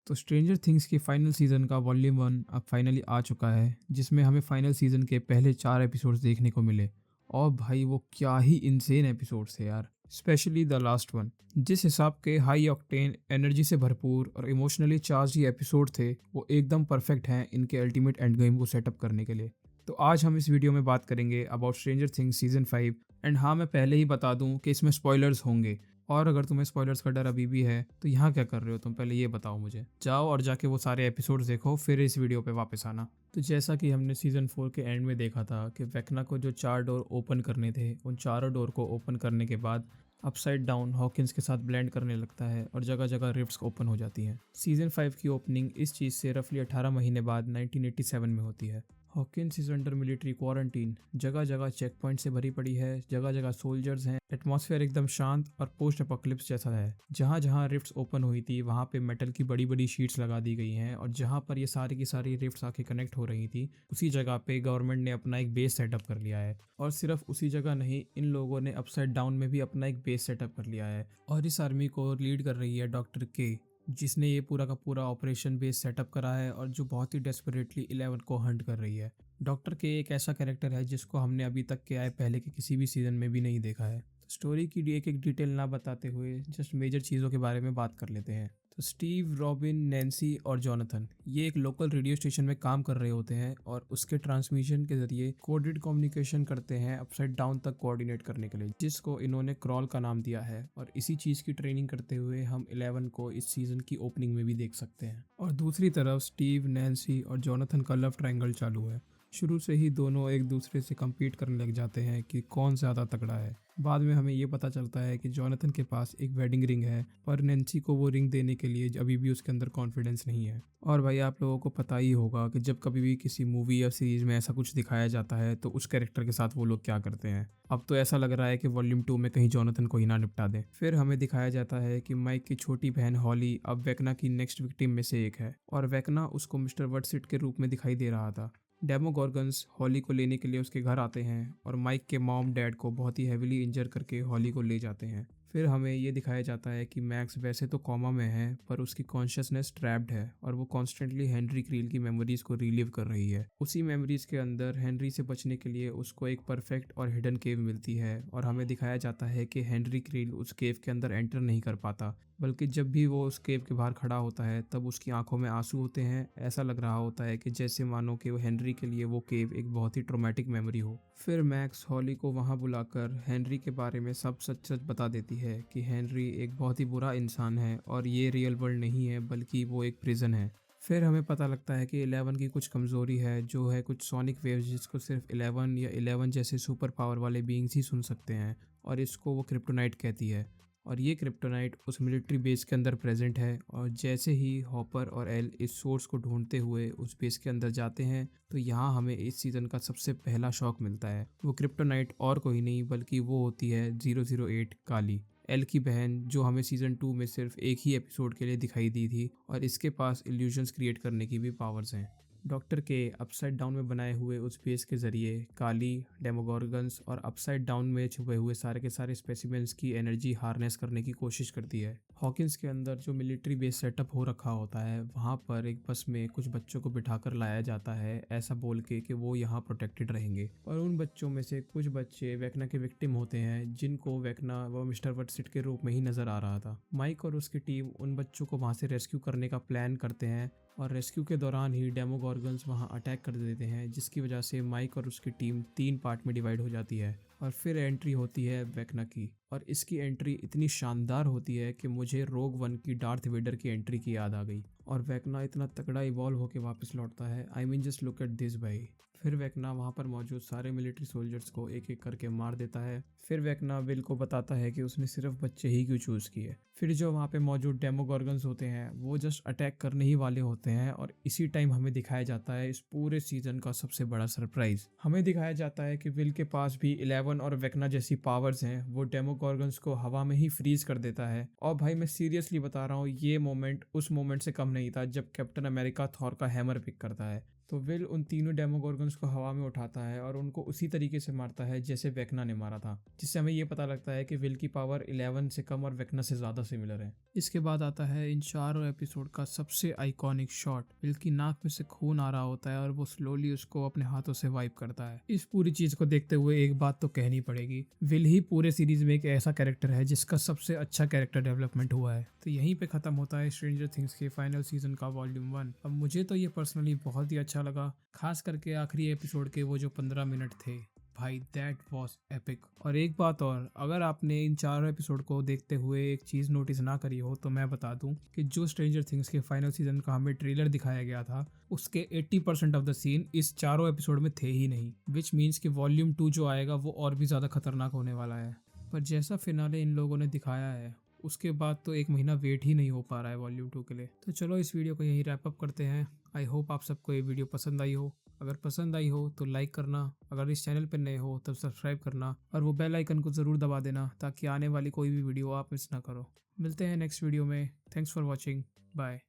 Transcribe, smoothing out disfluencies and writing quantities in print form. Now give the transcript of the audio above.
तो stranger things की final season का वॉल्यूम 1 अब फाइनली आ चुका है, जिसमें हमें फाइनल सीज़न के पहले 4 एपिसोड्स देखने को मिले। और भाई वो क्या ही इनसेन एपिसोड्स थे यार, स्पेशली द लास्ट वन। जिस हिसाब के हाई ऑक्टेन एनर्जी से भरपूर और इमोशनली चार्ज ये एपिसोड थे, वो एकदम परफेक्ट हैं इनके अल्टीमेट एंड गेम को सेटअप करने के लिए। तो आज हम इस वीडियो में बात करेंगे about stranger things season 5। And हाँ, मैं पहले ही बता दूं कि इसमें स्पॉयलर्स होंगे, और अगर तुम्हें स्पॉयलर्स का डर अभी भी है तो यहाँ क्या कर रहे हो तुम, पहले ये बताओ मुझे। जाओ और जाके वो सारे एपिसोड्स देखो, फिर इस वीडियो पे वापस आना। तो जैसा कि हमने सीजन 4 के एंड में देखा था कि वेक्ना को जो 4 डोर ओपन करने थे, उन चारों डोर को ओपन करने के बाद अपसाइड डाउन हॉकिंस के साथ ब्लेंड करने लगता है और जगह जगह रिफ्ट्स ओपन हो जाती हैं। सीजन 5 की ओपनिंग इस चीज़ से रफली 18 महीने बाद 1987 में होती है। Hawkins is under military quarantine, जगह जगह चेक पॉइंट से भरी पड़ी है, जगह जगह सोल्जर्स हैं, एटमॉस्फेयर एकदम शांत और पोस्ट अपोकलिप्स जैसा है। जहाँ जहाँ रिफ्ट्स ओपन हुई थी वहाँ पे मेटल की बड़ी बड़ी शीट्स लगा दी गई हैं, और जहाँ पर ये सारी की सारी रिफ्ट्स आके कनेक्ट हो रही थी, उसी जगह पे गवर्नमेंट ने अपना एक बेस सेटअप कर लिया है। और सिर्फ उसी जगह नहीं, इन लोगों ने अपसाइड डाउन में भी अपना एक बेस सेटअप कर लिया है। और इस आर्मी को लीड कर रही है डॉक्टर के, जिसने ये पूरा का पूरा ऑपरेशन बेस सेटअप करा है और जो बहुत ही डेस्परेटली 11 को हंट कर रही है। डॉक्टर के एक ऐसा कैरेक्टर है जिसको हमने अभी तक के आए पहले के किसी भी सीजन में भी नहीं देखा है। तो स्टोरी की एक एक डिटेल ना बताते हुए जस्ट मेजर चीज़ों के बारे में बात कर लेते हैं। तो स्टीव, रॉबिन, नैन्सी और जॉनथन ये एक लोकल रेडियो स्टेशन में काम कर रहे होते हैं और उसके ट्रांसमिशन के जरिए कोडेड कम्युनिकेशन करते हैं अपसाइड डाउन तक कोऑर्डिनेट करने के लिए, जिसको इन्होंने क्रॉल का नाम दिया है। और इसी चीज़ की ट्रेनिंग करते हुए हम 11 को इस सीजन की ओपनिंग में भी देख सकते हैं। और दूसरी तरफ स्टीव, नैन्सी और जॉनथन का लव ट्रायंगल चालू है। शुरू से ही दोनों एक दूसरे से कम्पीट करने लग जाते हैं कि कौन ज़्यादा तगड़ा है। बाद में हमें ये पता चलता है कि जॉनथन के पास एक वेडिंग रिंग है, पर नैन्सी को वो रिंग देने के लिए अभी भी उसके अंदर कॉन्फिडेंस नहीं है। और भाई आप लोगों को पता ही होगा कि जब कभी भी किसी मूवी या सीरीज में ऐसा कुछ दिखाया जाता है तो उस कैरेक्टर के साथ वो लोग क्या करते हैं। अब तो ऐसा लग रहा है कि वॉल्यूम 2 में कहीं जॉनथन को ही ना निपटा दें। फिर हमें दिखाया जाता है कि माइक की छोटी बहन हॉली अब वेक्ना की नेक्स्ट विक्टिम में से एक है, और वेक्ना उसको मिस्टर वर्डसिट के रूप में दिखाई दे रहा था। डेमोगॉर्गन्स हॉली को लेने के लिए उसके घर आते हैं और माइक के मॉम डैड को बहुत ही हेविली इंजर करके हॉली को ले जाते हैं। फिर हमें ये दिखाया जाता है कि मैक्स वैसे तो कोमा में है, पर उसकी कॉन्शियसनेस ट्रैप्ड है और वो कॉन्स्टेंटली हेनरी क्रील की मेमोरीज को रिलीव कर रही है। उसी मेमोरीज के अंदर हेनरी से बचने के लिए उसको एक परफेक्ट और हिडन केव मिलती है, और हमें दिखाया जाता है कि हेनरी क्रील उस केव के अंदर एंटर नहीं कर पाता, बल्कि जब भी वो उस केव के बाहर खड़ा होता है तब उसकी आंखों में आंसू होते हैं। ऐसा लग रहा होता है कि जैसे मानो कि वो हेनरी के लिए वो केव एक बहुत ही ट्रॉमेटिक मेमोरी हो। फिर मैक्स हॉली को वहां बुलाकर हेनरी के बारे में सब सच सच बता देती है कि हेनरी एक बहुत ही बुरा इंसान है और ये रियल वर्ल्ड नहीं है बल्कि वो एक प्रिजन है। फिर हमें पता लगता है कि 11 की कुछ कमज़ोरी है, जो है कुछ सोनिक वेव्स, जिसको सिर्फ 11 या 11 जैसे सुपर पावर वाले बीइंग्स ही सुन सकते हैं, और इसको वो क्रिप्टोनाइट कहती है। और ये क्रिप्टोनाइट उस मिलिट्री बेस के अंदर प्रेजेंट है, और जैसे ही हॉपर और एल इस सोर्स को ढूंढते हुए उस बेस के अंदर जाते हैं तो यहाँ हमें इस सीज़न का सबसे पहला शॉक मिलता है। वो क्रिप्टोनाइट और कोई नहीं बल्कि वो होती है 008 काली, एल की बहन, जो हमें सीजन 2 में सिर्फ एक ही एपिसोड के लिए दिखाई दी थी, और इसके पास इल्यूजन्स क्रिएट करने की भी पावर्स हैं। डॉक्टर के अपसाइड डाउन में बनाए हुए उस बेस के जरिए काली, डेमोगॉर्गन्स और अपसाइड डाउन में छुपे हुए सारे के सारे स्पेसिमेंट्स की एनर्जी हार्नेस करने की कोशिश करती है। हॉकिंस के अंदर जो मिलिट्री बेस सेटअप हो रखा होता है, वहाँ पर एक बस में कुछ बच्चों को बिठाकर लाया जाता है, ऐसा बोल के कि वो यहाँ प्रोटेक्टेड रहेंगे। और उन बच्चों में से कुछ बच्चे वेक्ना के विक्टिम होते हैं, जिनको वेक्ना वो मिस्टर वर्डसिट के रूप में ही नजर आ रहा था। माइक और उसकी टीम उन बच्चों को वहाँ से रेस्क्यू करने का प्लान करते हैं, और रेस्क्यू के दौरान ही डेमोगॉर्गन्स वहां अटैक कर देते हैं, जिसकी वजह से माइक और उसकी टीम 3 पार्ट में डिवाइड हो जाती है। और फिर एंट्री होती है वेक्ना की, और इसकी एंट्री इतनी शानदार होती है कि मुझे रोग वन की डार्थ वेडर की एंट्री की याद आ गई। और वेक्ना इतना तगड़ा इवॉल्व होकर वापस लौटता है, I mean just look at this भाई। फिर वेक्ना वहाँ पर मौजूद सारे मिलिट्री सोल्जर्स को एक एक करके मार देता है। फिर वेक्ना विल को बताता है कि उसने सिर्फ बच्चे ही क्यों चूज किए। फिर जो वहाँ पे मौजूद डेमोगॉर्गन्स होते हैं वो जस्ट अटैक करने ही वाले होते हैं, और इसी टाइम हमें दिखाया जाता है इस पूरे सीजन का सबसे बड़ा सरप्राइज। हमें दिखाया जाता है कि विल के पास भी 11 और वेक्ना जैसी पावर्स हैं। वो डेमोगॉर्गन्स को हवा में ही फ्रीज कर देता है। और भाई मैं सीरियसली बता रहा हूँ, ये मोमेंट उस मोमेंट से कम नहीं था जब कैप्टन अमेरिका थॉर का हैमर पिक करता है। तो विल उन तीनों डेमोगोर्गन्स को हवा में उठाता है और उनको उसी तरीके से मारता है जैसे वेक्ना ने मारा था, जिससे हमें ये पता लगता है कि विल की पावर 11 से कम और वेक्ना से ज़्यादा सिमिलर है। इसके बाद आता है इन चारों एपिसोड का सबसे आइकॉनिक शॉट। विल की नाक में से खून आ रहा होता है और वो स्लोली उसको अपने हाथों से वाइप करता है। इस पूरी चीज़ को देखते हुए एक बात तो कहनी पड़ेगी, विल ही पूरे सीरीज में एक ऐसा कैरेक्टर है जिसका सबसे अच्छा कैरेक्टर डेवलपमेंट हुआ है। तो यहीं पे खत्म होता है स्ट्रेंजर थिंग्स के फाइनल सीजन का वॉल्यूम 1। अब मुझे तो ये पर्सनली बहुत ही अच्छा लगा, खास करके आखिरी एपिसोड के वो जो 15 मिनट थे, भाई दैट वॉज एपिक। और एक बात और, अगर आपने इन चारों एपिसोड को देखते हुए एक चीज़ नोटिस ना करी हो तो मैं बता दूं कि जो स्ट्रेंजर थिंग्स के फाइनल सीजन का हमें ट्रेलर दिखाया गया था उसके 80% ऑफ द सीन इस चारों एपिसोड में थे ही नहीं, विच मीन्स कि वॉल्यूम 2 जो आएगा वो और भी ज़्यादा खतरनाक होने वाला है। पर जैसा फिनाले इन लोगों ने दिखाया है उसके बाद तो एक महीना वेट ही नहीं हो पा रहा है वॉल्यूम 2 के लिए। तो चलो इस वीडियो को यहीं रैप अप करते हैं। आई होप आप सबको ये वीडियो पसंद आई हो। अगर पसंद आई हो तो लाइक करना, अगर इस चैनल पर नए हो तब सब्सक्राइब करना और वो बेल आइकन को ज़रूर दबा देना ताकि आने वाली कोई भी वीडियो आप मिस ना करो। मिलते हैं नेक्स्ट वीडियो में। Thanks for watching. बाय।